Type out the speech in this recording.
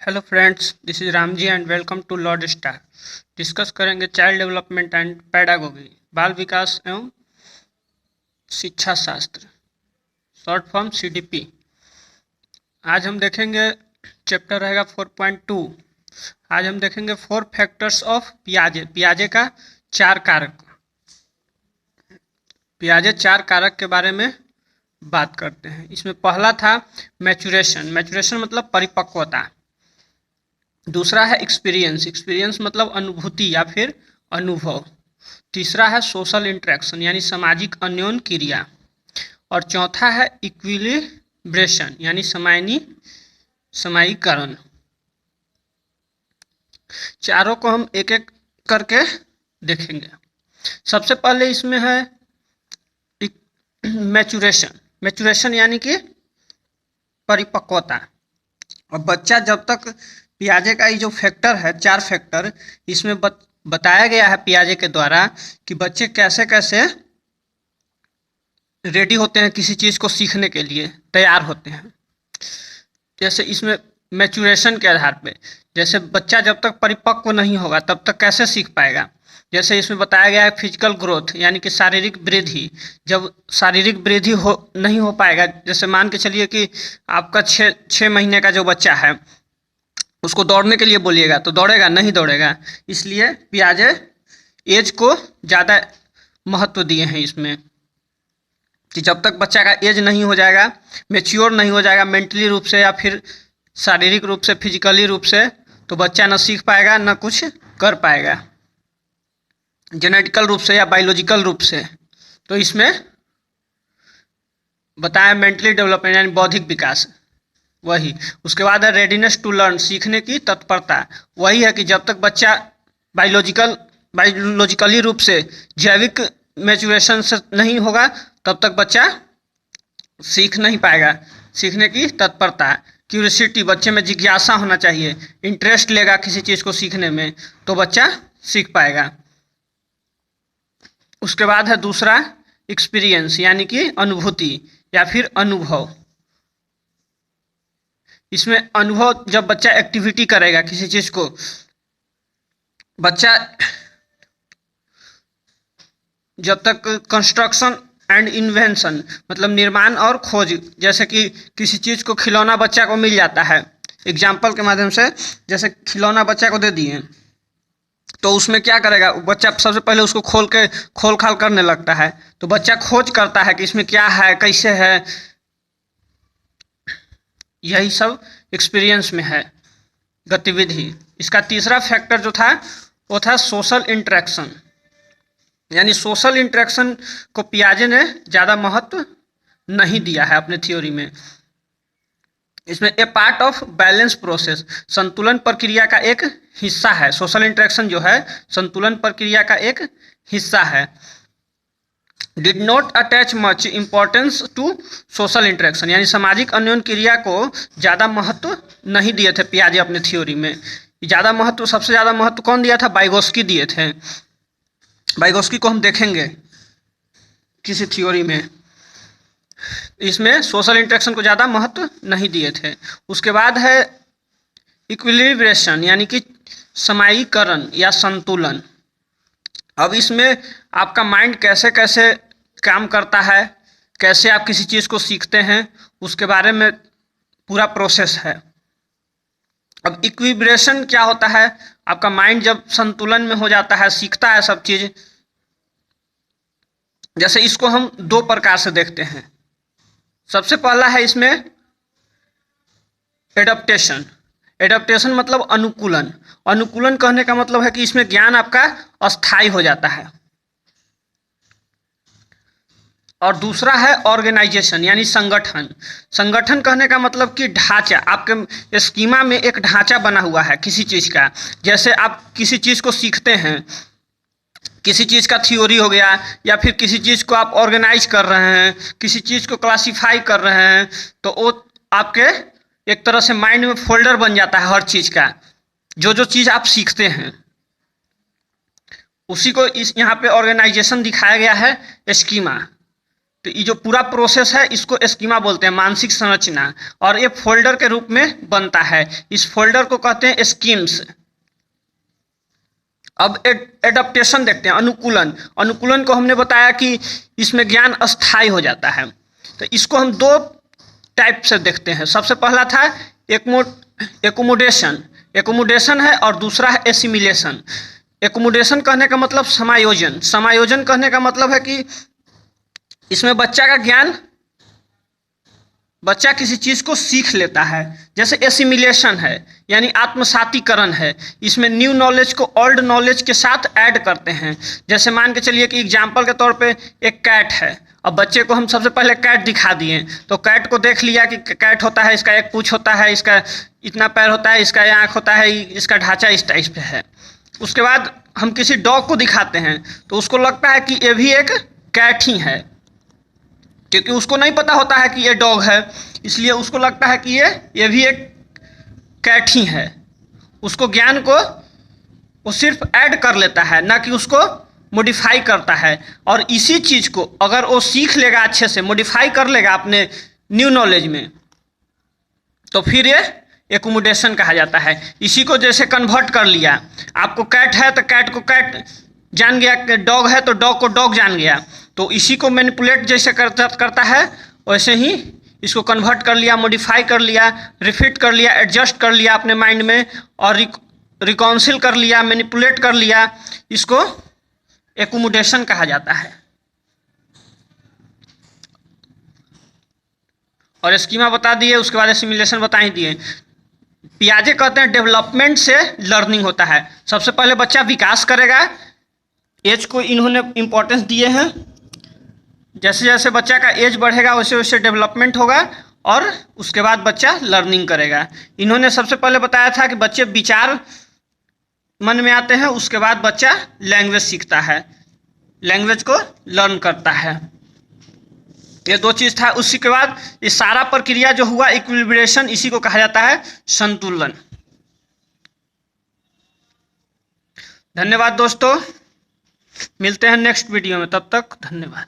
Hello friends, this is Ram ji and welcome to Lord Star. Discuss करेंगे child development and pedagogy, बाल विकास एवं शिक्षा शास्त्र, शॉर्ट फॉर्म सीडीपी। आज हम देखेंगे, चैप्टर रहेगा 4.2। आज हम देखेंगे 4 फैक्टर्स ऑफ पियाजे। पियाजे का 4 कारक। पियाजे 4 कारक के बारे में बात करते हैं। इसमें पहला था मैचुरेशन। मैचुरेशन मतलब परिपक्वता। दूसरा है एक्सपीरियंस। एक्सपीरियंस मतलब अनुभूति या फिर अनुभव। तीसरा है सोशल इंटरेक्शन यानी सामाजिक अन्योन क्रिया। और चौथा है इक्विलिब्रेशन यानी समायीकरण। चारों को हम एक एक करके देखेंगे। सबसे पहले इसमें है मैचुरेशन। मैचुरेशन यानी कि परिपक्वता। और बच्चा जब तक पियाजे का ये जो फैक्टर है, 4 फैक्टर, इसमें बताया गया है पियाजे के द्वारा कि बच्चे कैसे कैसे रेडी होते हैं किसी चीज़ को सीखने के लिए, तैयार होते हैं। जैसे इसमें मैचुरेशन के आधार पे, जैसे बच्चा जब तक परिपक्व नहीं होगा तब तक कैसे सीख पाएगा। जैसे इसमें बताया गया है फिजिकल ग्रोथ यानी कि शारीरिक वृद्धि। जब शारीरिक वृद्धि नहीं हो पाएगा, जैसे मान के चलिए कि आपका 6 महीने का जो बच्चा है उसको दौड़ने के लिए बोलिएगा तो दौड़ेगा? नहीं दौड़ेगा। इसलिए पियाजे एज को ज़्यादा महत्व दिए हैं इसमें कि जब तक बच्चा का एज नहीं हो जाएगा, मेच्योर नहीं हो जाएगा मेंटली रूप से या फिर शारीरिक रूप से, फिजिकली रूप से, तो बच्चा ना सीख पाएगा ना कुछ कर पाएगा जेनेटिकल रूप से या बायोलॉजिकल रूप से। तो इसमें बताया मेंटली डेवलपमेंट यानी बौद्धिक विकास, वही। उसके बाद है रेडीनेस टू लर्न, सीखने की तत्परता। वही है कि जब तक बच्चा बायोलॉजिकली रूप से, जैविक मैचुरेशन से नहीं होगा तब तक बच्चा सीख नहीं पाएगा। सीखने की तत्परता, क्यूरियोसिटी, बच्चे में जिज्ञासा होना चाहिए, इंटरेस्ट लेगा किसी चीज़ को सीखने में तो बच्चा सीख पाएगा। उसके बाद है दूसरा एक्सपीरियंस यानी कि अनुभूति या फिर अनुभव। इसमें अनुभव, जब बच्चा एक्टिविटी करेगा किसी चीज़ को, बच्चा जब तक कंस्ट्रक्शन एंड इन्वेंशन मतलब निर्माण और खोज, जैसे कि किसी चीज़ को खिलौना बच्चा को मिल जाता है, एग्जाम्पल के माध्यम से, जैसे खिलौना बच्चा को दे दिए तो उसमें क्या करेगा बच्चा? सबसे पहले उसको खोल खाल करने लगता है, तो बच्चा खोज करता है कि इसमें क्या है, कैसे है। यही सब एक्सपीरियंस में है गतिविधि। इसका तीसरा फैक्टर जो था वो था सोशल इंटरेक्शन यानी सोशल इंटरेक्शन को पियाजे ने ज़्यादा महत्व नहीं दिया है अपने थ्योरी में। इसमें ए पार्ट ऑफ बैलेंस प्रोसेस, संतुलन प्रक्रिया का एक हिस्सा है। सोशल इंटरेक्शन जो है संतुलन प्रक्रिया का एक हिस्सा है। Did not attach much importance to social interaction यानी सामाजिक अन्योन क्रिया को ज़्यादा महत्व नहीं दिए थे पियाजे अपने थ्योरी में। ज़्यादा महत्व, सबसे ज़्यादा महत्व कौन दिया था? वाइगोस्की दिए थे। वाइगोस्की को हम देखेंगे किसी थ्योरी में। इसमें सोशल इंटरेक्शन को ज़्यादा महत्व नहीं दिए थे। उसके बाद है इक्विलिब्रेशन यानी कि समायीकरण या संतुलन। अब इसमें आपका माइंड कैसे कैसे काम करता है, कैसे आप किसी चीज़ को सीखते हैं, उसके बारे में पूरा प्रोसेस है। अब इक्विलिब्रेशन क्या होता है? आपका माइंड जब संतुलन में हो जाता है, सीखता है सब चीज़। जैसे इसको हम 2 प्रकार से देखते हैं। सबसे पहला है इसमें एडप्टेशन। एडप्टेशन मतलब अनुकूलन। अनुकूलन कहने का मतलब है कि इसमें ज्ञान आपका अस्थायी हो जाता है। और दूसरा है ऑर्गेनाइजेशन यानी संगठन। संगठन कहने का मतलब कि ढांचा, आपके स्कीमा में एक ढांचा बना हुआ है किसी चीज़ का। जैसे आप किसी चीज़ को सीखते हैं, किसी चीज़ का थ्योरी हो गया, या फिर किसी चीज़ को आप ऑर्गेनाइज कर रहे हैं, किसी चीज़ को क्लासीफाई कर रहे हैं, तो वो आपके एक तरह से माइंड में फोल्डर बन जाता है हर चीज़ का। जो जो चीज़ आप सीखते हैं उसी को इस यहाँ पे ऑर्गेनाइजेशन दिखाया गया है, स्कीमा। तो ये जो पूरा प्रोसेस है इसको स्कीमा बोलते हैं, मानसिक संरचना, और ये फोल्डर के रूप में बनता है। इस फोल्डर को कहते हैं स्कीम्स। अब एडप्टेशन देखते हैं, अनुकूलन। अनुकूलन को हमने बताया कि इसमें ज्ञान अस्थायी हो जाता है। तो इसको हम दो टाइप से देखते हैं। सबसे पहला था एकोमोडेशन, एकोमोडेशन है, और दूसरा है एसिमिलेशन। एकोमोडेशन कहने का मतलब समायोजन, समायोजन कहने का मतलब है कि इसमें बच्चा का ज्ञान, बच्चा किसी चीज़ को सीख लेता है। जैसे एसिमिलेशन है यानी आत्मसातीकरण है, इसमें न्यू नॉलेज को ओल्ड नॉलेज के साथ ऐड करते हैं। जैसे मान के चलिए कि एग्जाम्पल के तौर पे एक कैट है, अब बच्चे को हम सबसे पहले कैट दिखा दिए, तो कैट को देख लिया कि कैट होता है, इसका एक पूँछ होता है, इसका इतना पैर होता है, इसका आँख होता है, इसका ढांचा इस टाइप से है। उसके बाद हम किसी डॉग को दिखाते हैं तो उसको लगता है कि ये भी एक कैट ही है, क्योंकि उसको नहीं पता होता है कि ये डॉग है, इसलिए उसको लगता है कि ये भी एक कैट ही है। उसको ज्ञान को वो सिर्फ ऐड कर लेता है, ना कि उसको मॉडिफाई करता है। और इसी चीज़ को अगर वो सीख लेगा, अच्छे से मॉडिफाई कर लेगा अपने न्यू नॉलेज में, तो फिर ये एकोमोडेशन कहा जाता है। इसी को जैसे कन्वर्ट कर लिया, आपको कैट है तो कैट को कैट जान गया, डॉग है तो डॉग को डॉग जान गया, तो इसी को मैनिपुलेट जैसे करता है वैसे ही इसको कन्वर्ट कर लिया, मॉडिफाई कर लिया, रिफिट कर लिया, एडजस्ट कर लिया अपने माइंड में, और रिकाउंसिल कर लिया, मैनिपुलेट कर लिया, इसको एकोमोडेशन कहा जाता है। और स्कीमा बता दिए, उसके बाद सिमुलेशन बता ही दिए। पियाजे कहते हैं डेवलपमेंट से लर्निंग होता है। सबसे पहले बच्चा विकास करेगा, एज को इन्होंने इम्पोर्टेंस दिए हैं। जैसे जैसे बच्चा का एज बढ़ेगा वैसे वैसे डेवलपमेंट होगा, और उसके बाद बच्चा लर्निंग करेगा। इन्होंने सबसे पहले बताया था कि बच्चे विचार मन में आते हैं, उसके बाद बच्चा लैंग्वेज सीखता है, लैंग्वेज को लर्न करता है। ये दो चीज़ था। उसी के बाद ये सारा प्रक्रिया जो हुआ इक्विलिब्रेशन, इसी को कहा जाता है संतुलन। धन्यवाद दोस्तों, मिलते हैं नेक्स्ट वीडियो में, तब तक धन्यवाद।